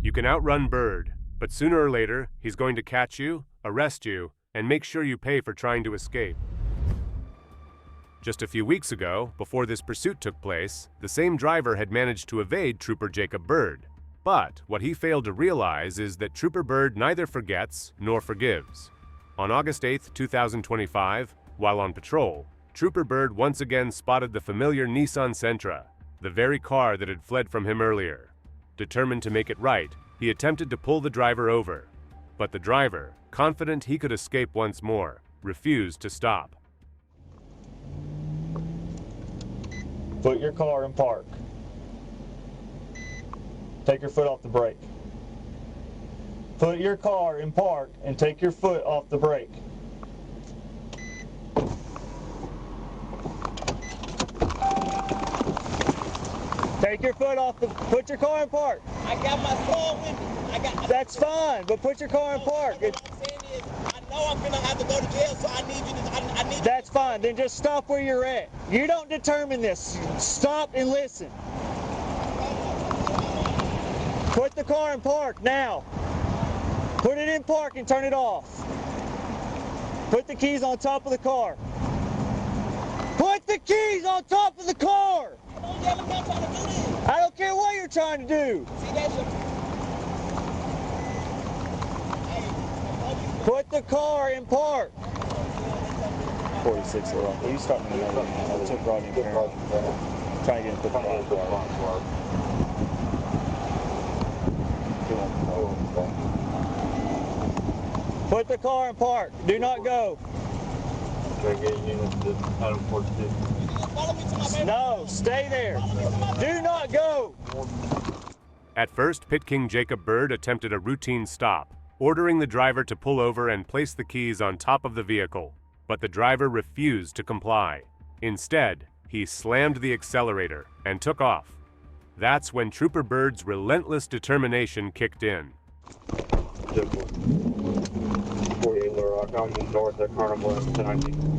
You can outrun Byrd, but sooner or later, he's going to catch you, arrest you, and make sure you pay for trying to escape. Just a few weeks ago, before this pursuit took place, the same driver had managed to evade Trooper Jacob Byrd. But what he failed to realize is that Trooper Byrd neither forgets nor forgives. On August 8, 2025, while on patrol, Trooper Byrd once again spotted the familiar Nissan Sentra, the very car that had fled from him earlier. Determined to make it right, he attempted to pull the driver over. But the driver, confident he could escape once more, refused to stop. Put your car in park. Take your foot off the brake. Put your car in park and take your foot off the brake. Take your foot off the, put your car in park. I got my car with me. That's fine, but put your car in park. What I'm saying is, I know I'm gonna have to go to jail, so I need you to, I need That's fine, then just stop where you're at. You don't determine this. Stop and listen. Put the car in park now. Put it in park and turn it off. Put the keys on top of the car. Put the keys on top of the car! I don't care what you're trying to do. See, that's your... Put the car in park. 46 are on. You starting to know. I took Rodney here. Trying to get him to put the car in park. Put the car in park. Do not go. No, stay there. Do not go. At first, Pit King Jacob Byrd attempted a routine stop, ordering the driver to pull over and place the keys on top of the vehicle. But the driver refused to comply. Instead, he slammed the accelerator and took off. That's when Trooper Byrd's relentless determination kicked in. 48 Little Rock, I'm north at Carnival and 1019.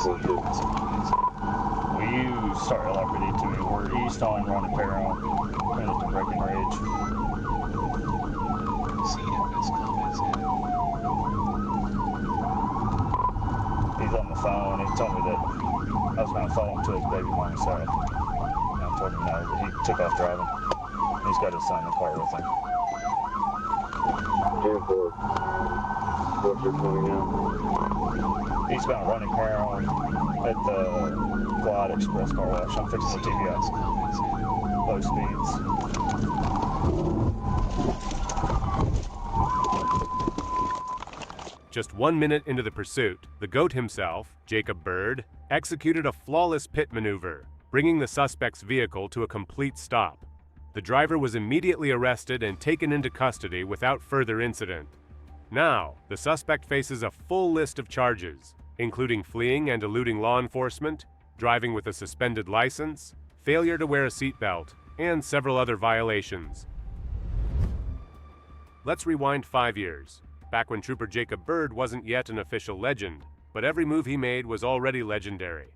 Will you start LRPD to me? We're east on Ronnie Perron, and at the Breaking Ridge. He's on the phone. He told me that I was going to follow him to his baby mom, so I told him no, that he took off driving. He's got his son in the car with him. 10-4. What's your 20 now? Eastbound Ronnie Perron at the Glide Express car wash. I'm fixing the TVI. Low speeds. Just 1 minute into the pursuit, the GOAT himself, Jacob Byrd, executed a flawless pit maneuver, bringing the suspect's vehicle to a complete stop. The driver was immediately arrested and taken into custody without further incident. Now, the suspect faces a full list of charges, including fleeing and eluding law enforcement, driving with a suspended license, failure to wear a seatbelt, and several other violations. Let's rewind 5 years, back when Trooper Jacob Byrd wasn't yet an official legend, but every move he made was already legendary.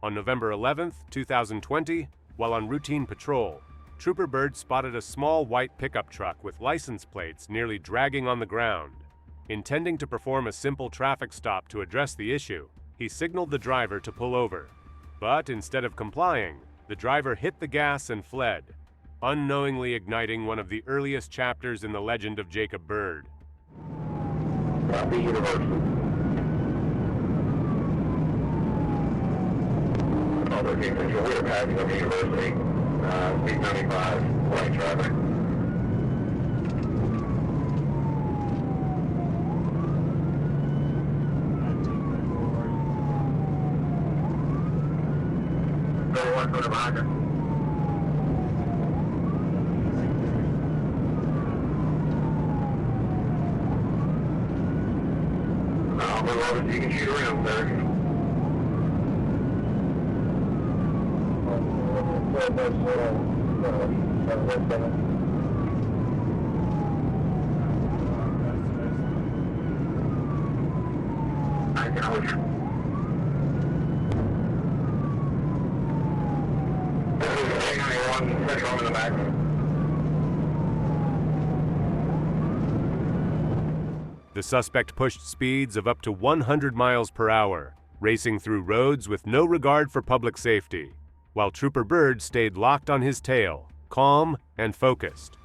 On November 11th, 2020, while on routine patrol, Trooper Byrd spotted a small white pickup truck with license plates nearly dragging on the ground. Intending to perform a simple traffic stop to address the issue, he signaled the driver to pull over. But instead of complying, the driver hit the gas and fled, unknowingly igniting one of the earliest chapters in the legend of Jacob Byrd. Copy, University. Other people, we're passing up University, 895, white traffic. Go to behind her. You can shoot around there. in the back. The suspect pushed speeds of up to 100 miles per hour, racing through roads with no regard for public safety, while Trooper Byrd stayed locked on his tail, calm and focused.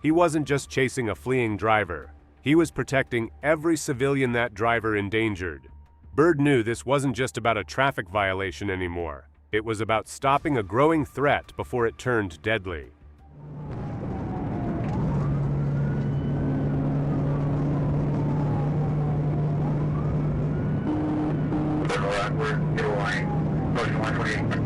He wasn't just chasing a fleeing driver. He was protecting every civilian that driver endangered. Byrd knew this wasn't just about a traffic violation anymore. It was about stopping a growing threat before it turned deadly. Backward, get a line, pushing 128.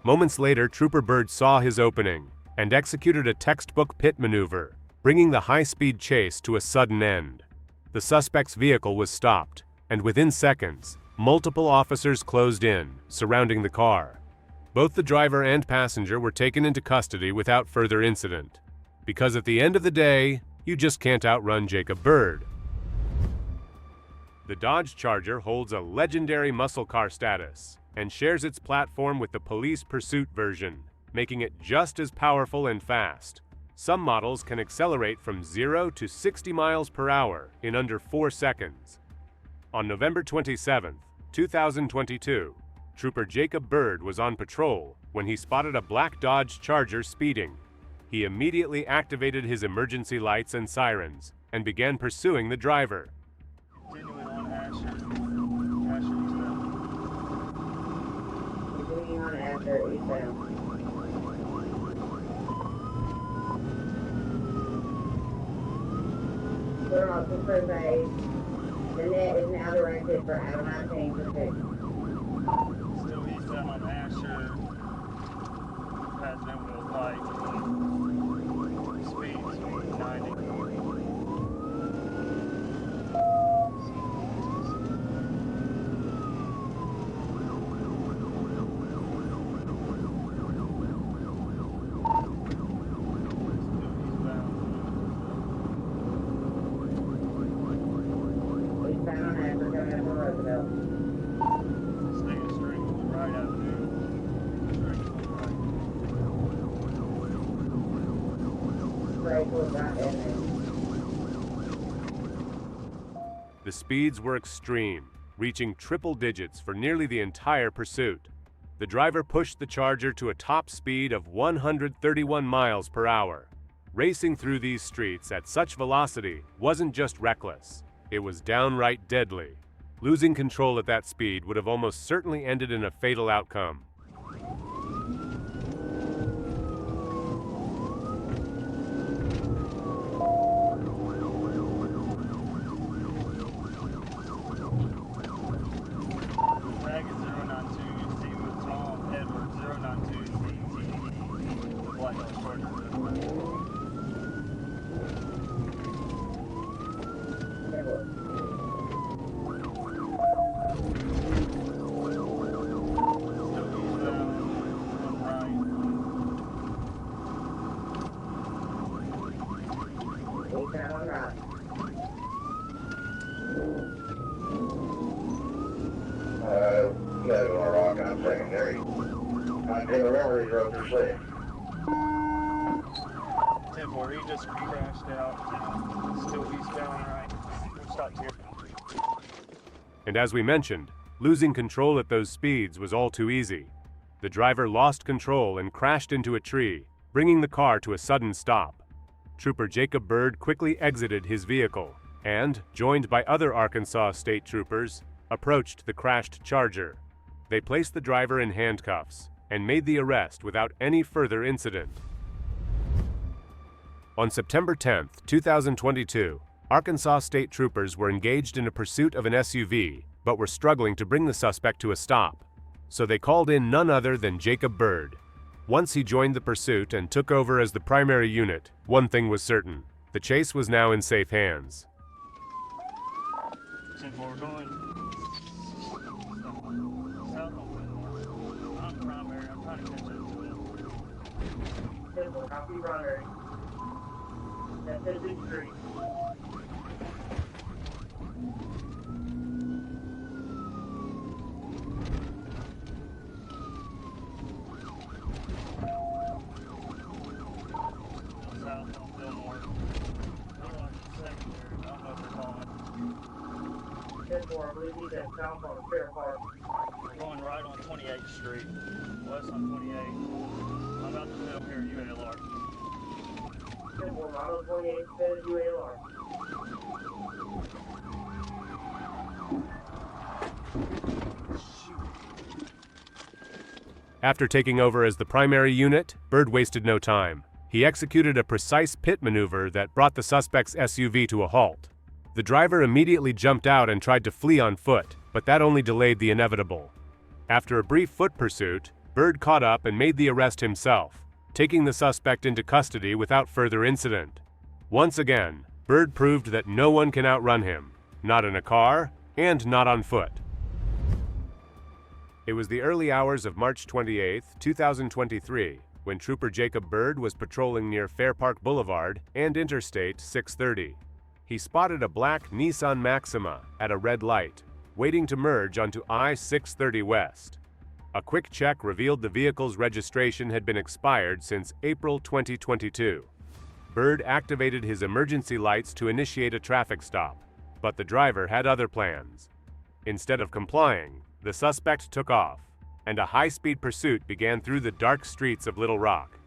Moments later, Trooper Byrd saw his opening and executed a textbook pit maneuver, bringing the high-speed chase to a sudden end. The suspect's vehicle was stopped, and within seconds, multiple officers closed in, surrounding the car. Both the driver and passenger were taken into custody without further incident, because at the end of the day, you just can't outrun Jacob Byrd. The Dodge Charger holds a legendary muscle car status and shares its platform with the police pursuit version, making it just as powerful and fast. Some models can accelerate from 0 to 60 miles per hour in under 4 seconds. On November 27, 2022, Trooper Jacob Byrd was on patrol when he spotted a black Dodge Charger speeding. He immediately activated his emergency lights and sirens and began pursuing the driver. Continuing on Asher eastbound. Continuing on Asher eastbound. We're off the survey. The net is now directed for I-19 pursuit. Still eastbound on Asher. Passing over those lights. Speeds 90. The speeds were extreme, reaching triple digits for nearly the entire pursuit. The driver pushed the Charger to a top speed of 131 miles per hour. Racing through these streets at such velocity wasn't just reckless, it was downright deadly. Losing control at that speed would have almost certainly ended in a fatal outcome. You guys are rock on secondary. I can't remember these roads are safe. 10-4, he just crashed out. Still eastbound, right? We'll stop here. And as we mentioned, losing control at those speeds was all too easy. The driver lost control and crashed into a tree, bringing the car to a sudden stop. Trooper Jacob Byrd quickly exited his vehicle and, joined by other Arkansas state troopers, approached the crashed Charger. They placed the driver in handcuffs and made the arrest without any further incident. On September 10, 2022, Arkansas state troopers were engaged in a pursuit of an SUV, but were struggling to bring the suspect to a stop. So they called in none other than Jacob Byrd. Once he joined the pursuit and took over as the primary unit, one thing was certain: the chase was now in safe hands. We're going south on Whitmore. I'm primary. I'm trying to catch up to it. 10-4, copy primary. That's 10th Street. South on Fillmore. Secondary. I don't know if they're calling. 10-4, I believe he's at south on Fair Park. We're going right on 28th Street. West on 28th. I'm about to fill here at UALR. 10-4, right on 28th, finish UALR. After taking over as the primary unit, Byrd wasted no time. He executed a precise pit maneuver that brought the suspect's SUV to a halt. The driver immediately jumped out and tried to flee on foot, but that only delayed the inevitable. After a brief foot pursuit, Byrd caught up and made the arrest himself, taking the suspect into custody without further incident. Once again, Byrd proved that no one can outrun him, not in a car and not on foot. It was the early hours of March 28, 2023, when Trooper Jacob Byrd was patrolling near Fair Park Boulevard and Interstate 630. He spotted a black Nissan Maxima at a red light, waiting to merge onto I-630 West. A quick check revealed the vehicle's registration had been expired since April 2022. Byrd activated his emergency lights to initiate a traffic stop, but the driver had other plans. Instead of complying, the suspect took off, and a high-speed pursuit began through the dark streets of Little Rock.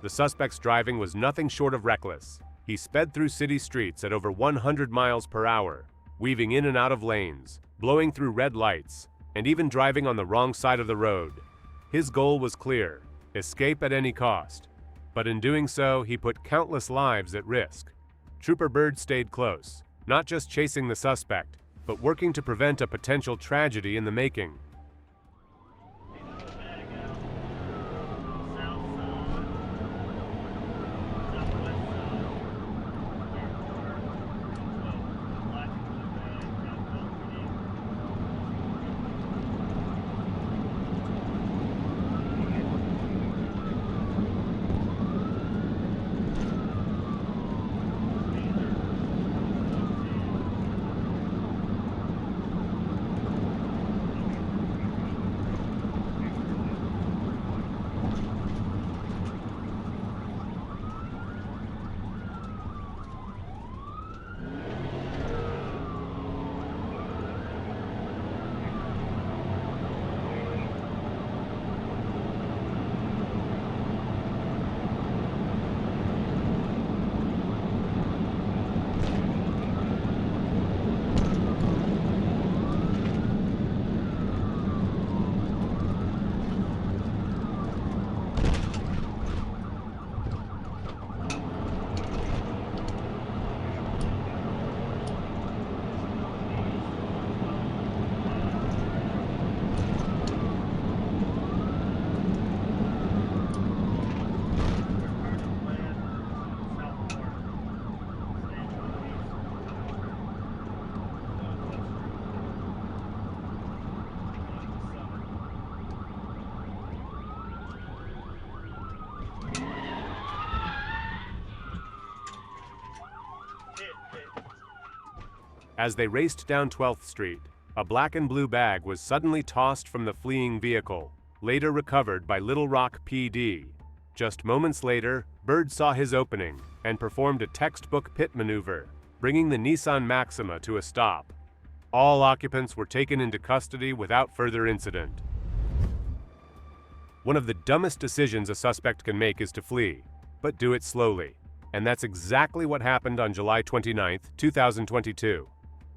The suspect's driving was nothing short of reckless. He sped through city streets at over 100 miles per hour, weaving in and out of lanes, blowing through red lights, and even driving on the wrong side of the road. His goal was clear: escape at any cost. But in doing so, he put countless lives at risk. Trooper Byrd stayed close, not just chasing the suspect, but working to prevent a potential tragedy in the making. As they raced down 12th Street, a black and blue bag was suddenly tossed from the fleeing vehicle, later recovered by Little Rock PD. Just moments later, Byrd saw his opening and performed a textbook pit maneuver, bringing the Nissan Maxima to a stop. All occupants were taken into custody without further incident. One of the dumbest decisions a suspect can make is to flee, but do it slowly. And that's exactly what happened on July 29, 2022.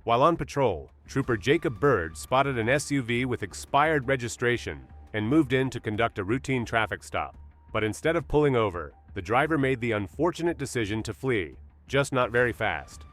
While on patrol, Trooper Jacob Byrd spotted an SUV with expired registration and moved in to conduct a routine traffic stop. But instead of pulling over, the driver made the unfortunate decision to flee, just not very fast.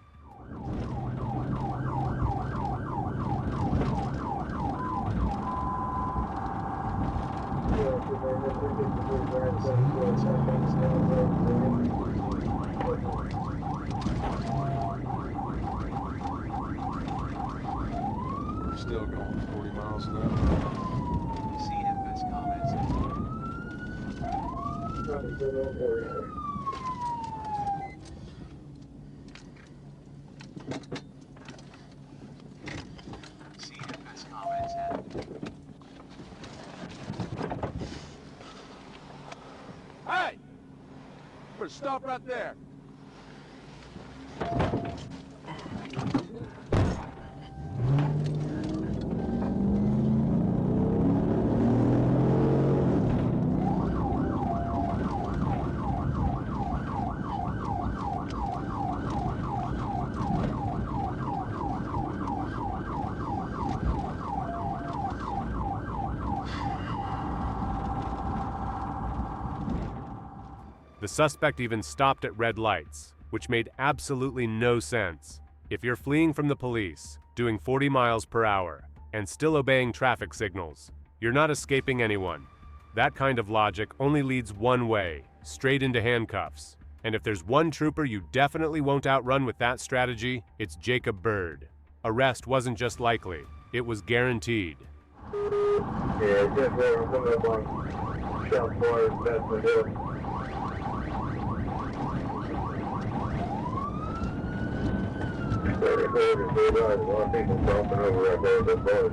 Still going 40 miles an hour. See him best comments. See him best comments. Hey! Better stop right there. The suspect even stopped at red lights, which made absolutely no sense. If you're fleeing from the police, doing 40 miles per hour, and still obeying traffic signals, you're not escaping anyone. That kind of logic only leads one way, straight into handcuffs. And if there's one trooper you definitely won't outrun with that strategy, it's Jacob Byrd. Arrest wasn't just likely, it was guaranteed. Yeah, just where I'm coming up on South Florida, that's the hill. A lot of people stopping over right there at the bus.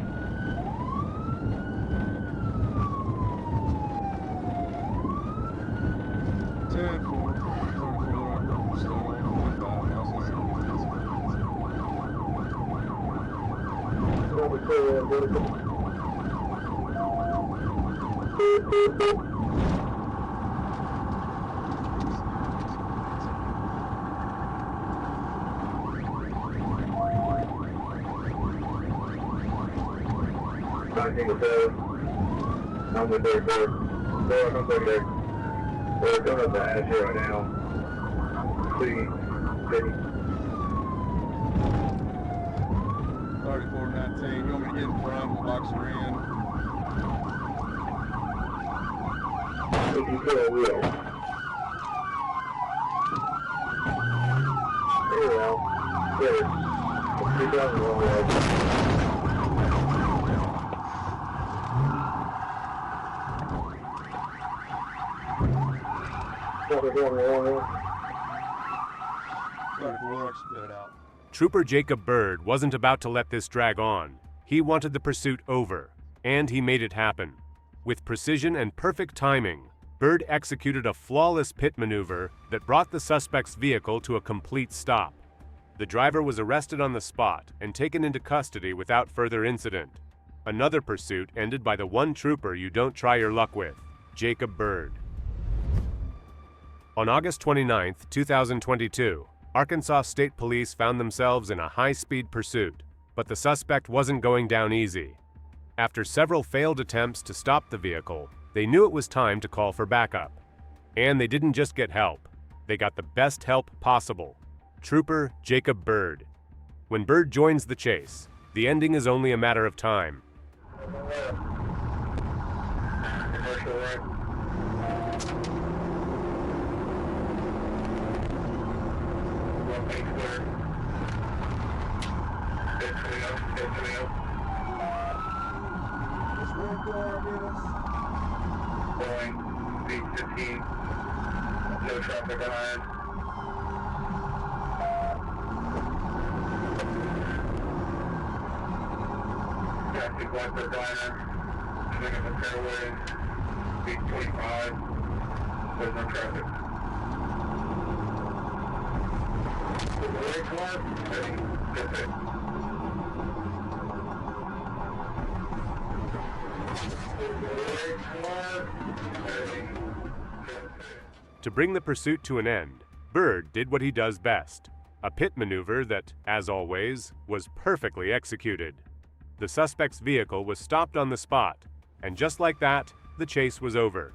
I'm with their board. So I'm going there. They're coming up the ash here right now. See, 3419. You want me to get in front? We'll box her in. if you feel a wheel. Very well. Good. Keep down the wrong way. Trooper Jacob Byrd wasn't about to let this drag on. He wanted the pursuit over, and he made it happen. With precision and perfect timing, Byrd executed a flawless pit maneuver that brought the suspect's vehicle to a complete stop. The driver was arrested on the spot and taken into custody without further incident. Another pursuit ended by the one trooper you don't try your luck with, Jacob Byrd. On August 29, 2022, Arkansas State Police found themselves in a high-speed pursuit, but the suspect wasn't going down easy. After several failed attempts to stop the vehicle, they knew it was time to call for backup. And they didn't just get help, they got the best help possible. Trooper Jacob Byrd. When Byrd joins the chase, the ending is only a matter of time. Going, speed 15, no traffic behind. Pulaski recliner, sitting in the fairway, speed 25, there's no traffic. To the right car, heading, that's it. To bring the pursuit to an end, Byrd did what he does best, a pit maneuver that, as always, was perfectly executed. The suspect's vehicle was stopped on the spot, and just like that, the chase was over.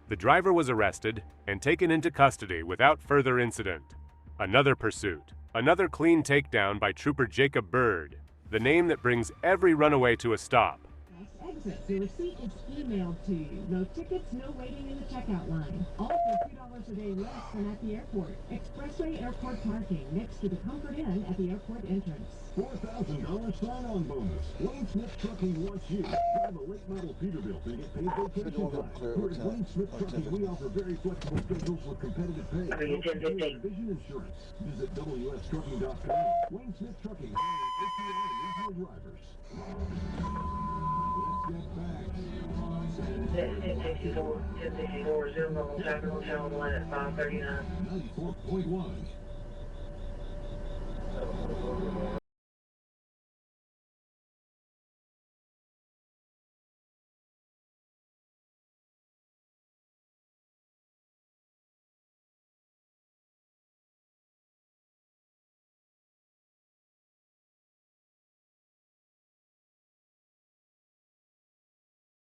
The driver was arrested and taken into custody without further incident. Another pursuit, another clean takedown by Trooper Jacob Byrd, the name that brings every runaway to a stop. Exit. The receipt is emailed to you. No tickets, no waiting in the checkout line. All for $2 a day less than at the airport. Expressway Airport parking next to the Comfort Inn at the airport entrance. $4,000 sign-on bonus. Wayne Smith Trucking wants you. Drive a late model Peterbilt and get paid vacation time. Here at Wayne Smith Trucking, we offer very flexible schedules with competitive pay. Vision insurance. Visit wstrucking.com. Wayne Smith Trucking, hiring drivers. Let's get back. 1064, 0 traffic hotel on the line at 539. 94.1.